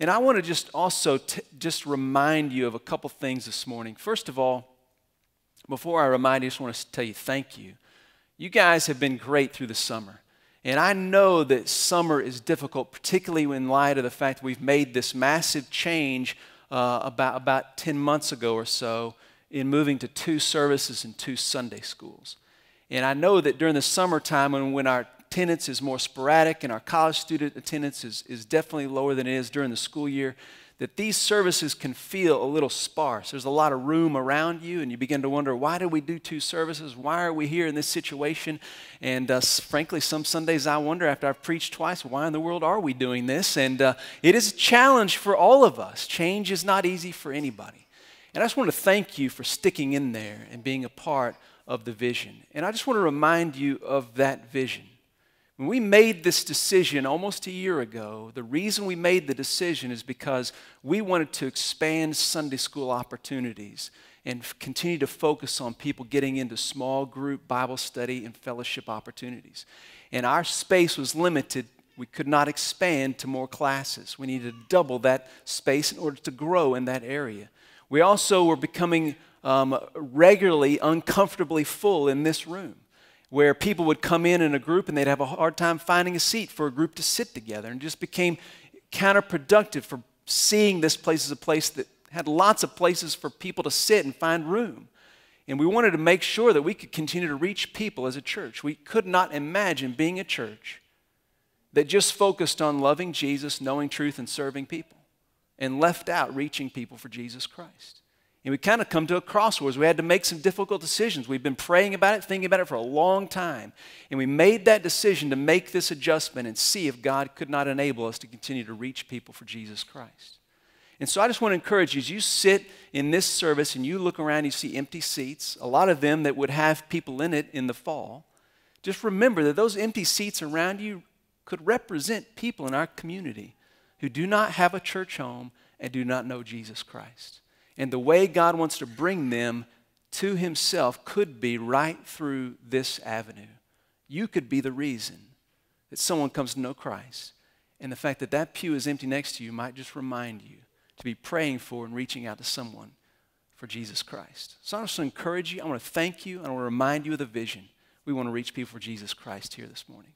And I want to just also just remind you of a couple things this morning. First of all, before I remind you, I just want to tell you thank you. You guys have been great through the summer. And I know that summer is difficult, particularly in light of the fact that we've made this massive change about 10 months ago or so in moving to 2 services and 2 Sunday schools. And I know that during the summertime when our attendance is more sporadic and our college student attendance is definitely lower than it is during the school year, that these services can feel a little sparse. There's a lot of room around you, and you begin to wonder, why do we do 2 services? Why are we here in this situation? And frankly, some Sundays I wonder, after I've preached twice, why in the world are we doing this? And it is a challenge for all of us. Change is not easy for anybody. And I just want to thank you for sticking in there and being a part of the vision. And I just want to remind you of that vision. When we made this decision almost a year ago, the reason we made the decision is because we wanted to expand Sunday school opportunities and continue to focus on people getting into small group Bible study and fellowship opportunities. And our space was limited. We could not expand to more classes. We needed to double that space in order to grow in that area. We also were becoming regularly uncomfortably full in this room, where people would come in a group and they'd have a hard time finding a seat for a group to sit together, and just became counterproductive for seeing this place as a place that had lots of places for people to sit and find room. And we wanted to make sure that we could continue to reach people as a church. We could not imagine being a church that just focused on loving Jesus, knowing truth, and serving people, and left out reaching people for Jesus Christ. And we kind of come to a crossroads. We had to make some difficult decisions. We've been praying about it, thinking about it for a long time. And we made that decision to make this adjustment and see if God could not enable us to continue to reach people for Jesus Christ. And so I just want to encourage you, as you sit in this service and you look around, you see empty seats, a lot of them that would have people in it in the fall. Just remember that those empty seats around you could represent people in our community who do not have a church home and do not know Jesus Christ. And the way God wants to bring them to himself could be right through this avenue. You could be the reason that someone comes to know Christ. And the fact that that pew is empty next to you might just remind you to be praying for and reaching out to someone for Jesus Christ. So I want to encourage you. I want to thank you. I want to remind you of the vision. We want to reach people for Jesus Christ here this morning.